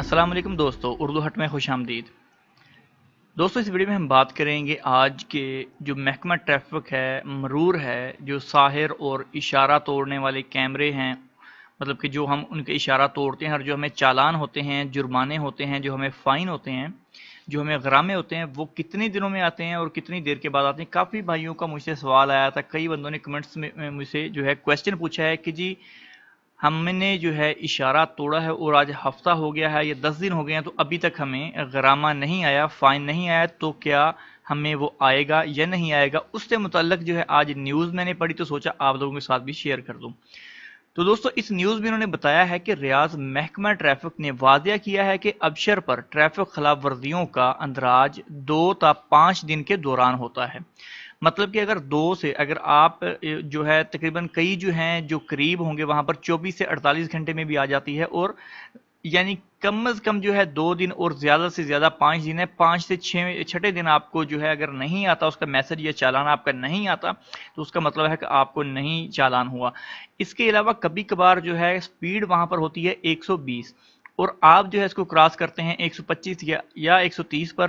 السلام علیکم دوستو، اردو ہٹ میں خوش آمدید۔ دوستو اس ویڈیو میں ہم بات کریں گے آج کے جو محکمہ ٹریفک ہے، مرور ہے، جو ساحر اور اشارہ توڑنے والے کیمرے ہیں، مطلب کہ جو ہم ان کے اشارہ توڑتے ہیں اور جو ہمیں چالان ہوتے ہیں، جرمانے ہوتے ہیں، جو ہمیں فائن ہوتے ہیں، جو ہمیں غرامے ہوتے ہیں، وہ کتنے دنوں میں آتے ہیں اور کتنی دیر کے بعد آتے ہیں۔ کافی بھائیوں کا مجھ سے سوال آیا تھا، کئی بندوں نے کمنٹس میں مجھ سے جو ہے کویسچن پوچھا ہے کہ جی ہم نے جو ہے اشارہ توڑا ہے اور آج ہفتہ ہو گیا ہے یا 10 دن ہو گئے ہیں تو ابھی تک ہمیں غرامہ نہیں آیا، فائن نہیں آیا، تو کیا ہمیں وہ آئے گا یا نہیں آئے گا؟ اس سے متعلق جو ہے آج نیوز میں نے پڑھی تو سوچا آپ لوگوں کے ساتھ بھی شیئر کر دوں۔ تو دوستو اس نیوز میں انہوں نے بتایا ہے کہ ریاض محکمہ ٹریفک نے واضح کیا ہے کہ ابشر پر ٹریفک خلاف ورزیوں کا اندراج 2 تا 5 دن کے دوران ہوتا ہے۔ مطلب کہ اگر آپ جو ہے تقریباً کئی جو ہیں جو قریب ہوں گے وہاں پر 24 سے 48 گھنٹے میں بھی آ جاتی ہے، اور یعنی کم از کم جو ہے 2 دن اور زیادہ سے زیادہ 5 دن ہے، 5 سے 6 دن آپ کو جو ہے اگر نہیں آتا اس کا میسج یا چالان آپ کا نہیں آتا تو اس کا مطلب ہے کہ آپ کو نہیں چالان ہوا۔ اس کے علاوہ کبھی کبھار جو ہے سپیڈ وہاں پر ہوتی ہے 120 اور آپ جو ہے اس کو کراس کرتے ہیں 125 یا 130 پر،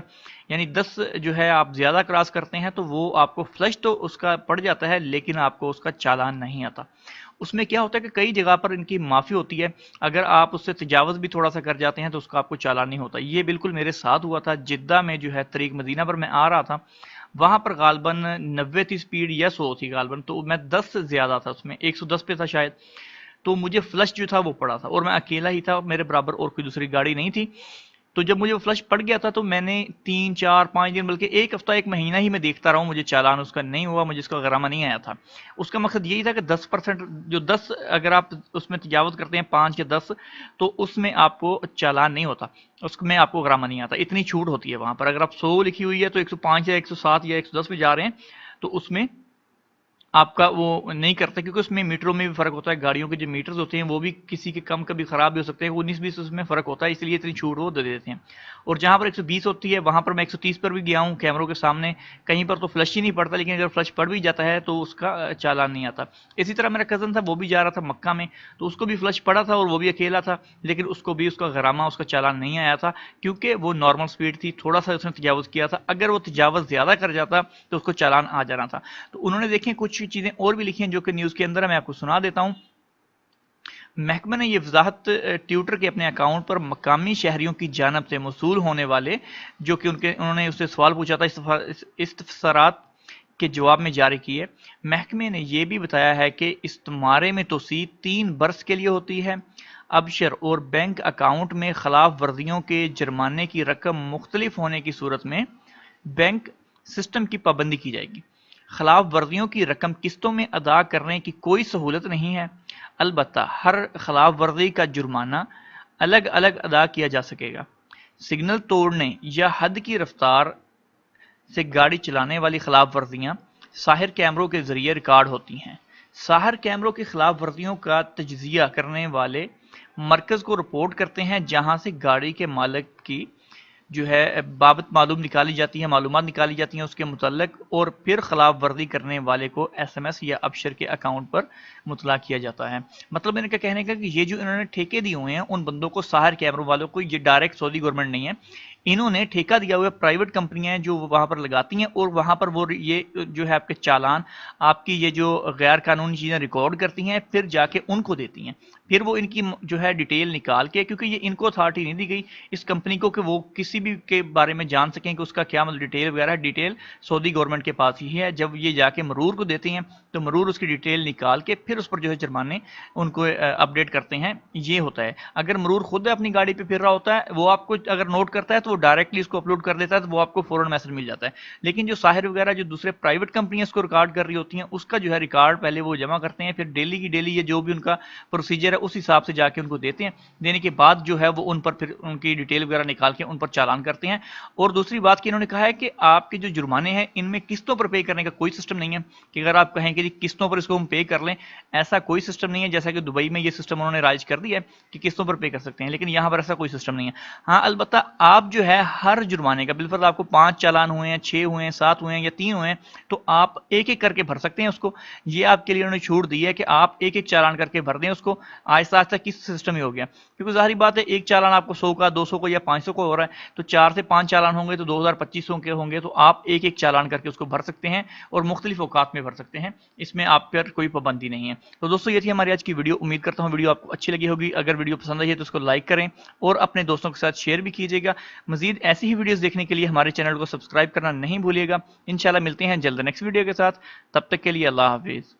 یعنی 10 جو ہے آپ زیادہ کراس کرتے ہیں تو وہ آپ کو فلش تو اس کا پڑ جاتا ہے لیکن آپ کو اس کا چالان نہیں آتا۔ اس میں کیا ہوتا ہے کہ کئی جگہ پر ان کی معافی ہوتی ہے، اگر آپ اس سے تجاوز بھی تھوڑا سا کر جاتے ہیں تو اس کا آپ کو چالان نہیں ہوتا۔ یہ بالکل میرے ساتھ ہوا تھا جدہ میں، جو ہے طریق مدینہ پر میں آ رہا تھا، وہاں پر غالباً 90 تھی سپیڈ یا 100 تھی غالباً، تو میں 10 سے زیادہ تھا، اس میں 110 پہ تھا شاید، تو مجھے فلش جو تھا وہ پڑا تھا اور میں اکیلا ہی تھا، میرے برابر اور کوئی دوسری گاڑی نہیں تھی۔ تو جب مجھے وہ فلش پڑ گیا تھا تو میں نے 3 4 5 دن بلکہ ایک ہفتہ ایک مہینہ ہی میں دیکھتا رہا ہوں، مجھے چالان اس کا نہیں ہوا، مجھے اس کا غرامہ نہیں آیا تھا۔ اس کا مقصد یہی تھا کہ 10% جو 10 اگر آپ اس میں تجاوز کرتے ہیں 5 یا 10 تو اس میں آپ کو چالان نہیں ہوتا، اس میں آپ کو غرامہ نہیں آتا، اتنی چھوٹ ہوتی ہے وہاں پر۔ اگر آپ 100 لکھی ہوئی ہے تو 105 یا 107 یا 110 میں جا رہے ہیں تو اس میں آپ کا وہ نہیں کرتا، کیونکہ اس میں میٹروں میں بھی فرق ہوتا ہے، گاڑیوں کے جو میٹرز ہوتے ہیں وہ بھی کسی کے کم کبھی خراب بھی ہو سکتے ہیں، 19-20 اس میں فرق ہوتا ہے، اس لیے اتنی چھوٹ وہ دے دیتے ہیں۔ اور جہاں پر 120 ہوتی ہے وہاں پر میں 130 پر بھی گیا ہوں کیمروں کے سامنے، کہیں پر تو فلش ہی نہیں پڑتا، لیکن اگر فلش پڑ بھی جاتا ہے تو اس کا چالان نہیں آتا۔ اسی طرح میرا کزن تھا، وہ بھی جا رہا تھا مکہ میں، تو اس کو بھی فلش پڑا تھا اور وہ بھی اکیلا تھا، لیکن اس کو بھی اس کا غرامہ، اس کا چالان نہیں آیا تھا، کیونکہ وہ نارمل سپیڈ تھی، تھوڑا سا اس نے تجاوز کیا تھا، اگر وہ تجاوز زیادہ کر جاتا تو اس کو چالان آ جانا تھا۔ تو انہوں نے دیکھیں کچھ چیزیں اور بھی لکھی ہیں جو کہ نیوز کے اندر ہے، میں آپ کو سنا دیتا ہوں۔ محکمہ نے یہ وضاحت ٹویٹر کے اپنے اکاؤنٹ پر مقامی شہریوں کی جانب سے موصول ہونے والے جو کہ انہوں نے اس سے سوال پوچھا تھا استفسارات کے جواب میں جاری کی ہے۔ محکمے نے یہ بھی بتایا ہے کہ استمارے میں توسیع 3 برس کے لیے ہوتی ہے۔ ابشر اور بینک اکاؤنٹ میں خلاف ورزیوں کے جرمانے کی رقم مختلف ہونے کی صورت میں بینک سسٹم کی پابندی کی جائے گی۔ خلاف ورزیوں کی رقم قسطوں میں ادا کرنے کی کوئی سہولت نہیں ہے، البتہ ہر خلاف ورزی کا جرمانہ الگ الگ ادا کیا جا سکے گا۔ سگنل توڑنے یا حد کی رفتار سے گاڑی چلانے والی خلاف ورزیاں ساحر کیمروں کے ذریعے ریکارڈ ہوتی ہیں۔ ساحر کیمروں کی خلاف ورزیوں کا تجزیہ کرنے والے مرکز کو رپورٹ کرتے ہیں، جہاں سے گاڑی کے مالک کی جو ہے بابت معلومات نکالی جاتی ہیں اس کے متعلق، اور پھر خلاف ورزی کرنے والے کو ایس ایم ایس یا ابشر کے اکاؤنٹ پر مطلع کیا جاتا ہے۔ مطلب ان کا کہنے کا کہ یہ جو انہوں نے ٹھیکے دیے ہوئے ہیں ان بندوں کو، ساحر کیمروں والوں کو، یہ ڈائریکٹ سعودی گورنمنٹ نہیں ہے، انہوں نے ٹھیکہ دیا ہوا ہے، پرائیویٹ کمپنیاں ہیں جو وہاں پر لگاتی ہیں، اور وہاں پر وہ یہ جو ہے آپ کے چالان، آپ کی یہ جو غیر قانونی چیزیں ریکارڈ کرتی ہیں، پھر جا کے ان کو دیتی ہیں، پھر وہ ان کی جو ہے ڈیٹیل نکال کے، کیونکہ یہ ان کو اتھارٹی نہیں دی گئی اس کمپنی کو کہ وہ کسی بھی کے بارے میں جان سکیں کہ اس کا کیا مطلب ڈیٹیل وغیرہ، ڈیٹیل سعودی گورنمنٹ کے پاس ہی ہے۔ جب یہ جا کے مرور کو دیتے ہیں تو مرور اس کی ڈیٹیل نکال کے پھر اس پر جو ہے جرمانے ان کو اپڈیٹ کرتے ہیں، یہ ہوتا ہے۔ اگر مرور خود اپنی گاڑی پہ پھر رہا ہوتا ہے، وہ آپ کو اگر نوٹ کرتا ہے تو وہ ڈائریکٹلی اس کو اپلوڈ کر دیتا ہے، تو وہ آپ کو فوراً میسج مل جاتا ہے۔ لیکن جو ساحر وغیرہ جو دوسرے پرائیویٹ کمپنیاں اس کو ریکارڈ کر رہی ہوتی ہیں، اس کا جو ہے ریکارڈ پہلے وہ جمع کرتے ہیں، پھر ڈیلی کی ڈیلی یہ جو بھی ان کا پروسیجر ہے اس حساب سے جا کے ان کو دیتے ہیں، دینے کے بعد جو ہے وہ ان پر پھر ان کی ڈیٹیل وغیرہ نکال کے ان پر چالان کرتے ہیں۔ اور دوسری بات کہ انہوں نے کہا ہے کہ آپ کے جو جرمانے ہیں ان میں قسطوں پر پے کرنے کا کوئی سسٹم نہیں ہے، کہ اگر آپ کہیں کہ جی قسطوں پر اس کو ہم پے کر لیں، ایسا کوئی سسٹم نہیں ہے، جیسا کہ دبئی میں یہ سسٹم انہوں نے رائج کر دیا ہے کہ قسطوں پر پے کر سکتے ہیں، لیکن یہاں پر ایسا کوئی سسٹم نہیں ہے۔ ہاں البتہ آپ جو ہے ہر جرمانے کا بالفرض آپ کو 5 چالان ہوئے ہیں، 6 ہوئے ہیں، 7 ہوئے ہیں یا 3 ہوئے ہیں تو آپ ایک ایک کر کے بھر سکتے ہیں اس کو. یہ آپ کے لیے انہوں نے چھوٹ دی ہے کہ آپ ایک ایک چالان کر کے بھر دیں اس کو. آہستہ آہستہ کس سسٹم ہی ہو گیا کیونکہ ظاہری بات ہے ایک چالان آپ کو 100 کا 200 کو یا 500 کو ہو رہا ہے تو 4 سے 5 چالان ہوں گے تو 2250 کے ہوں گے تو آپ ایک ایک چالان کر کے اس کو بھر سکتے ہیں اور مختلف اوقات میں بھر سکتے ہیں. اس میں آپ پر کوئی پابندی نہیں ہے. تو دوستو یہ تھی ہماری آج کی ویڈیو. امید کرتا ہوں ویڈیو آپ کو اچھی لگی ہوگی. اگر ویڈیو پسند آئی ہے تو اس کو لائک کریں اور اپنے دوستوں کے ساتھ شیئر بھی کیجیے گا. مزید ایسی ہی ویڈیوز دیکھنے کے لیے ہمارے چینل کو سبسکرائب کرنا نہیں بھولیے گا. انشاءاللہ ملتے ہیں جلد نیکسٹ ویڈیو کے ساتھ. تب تک کے لیے اللہ حافظ.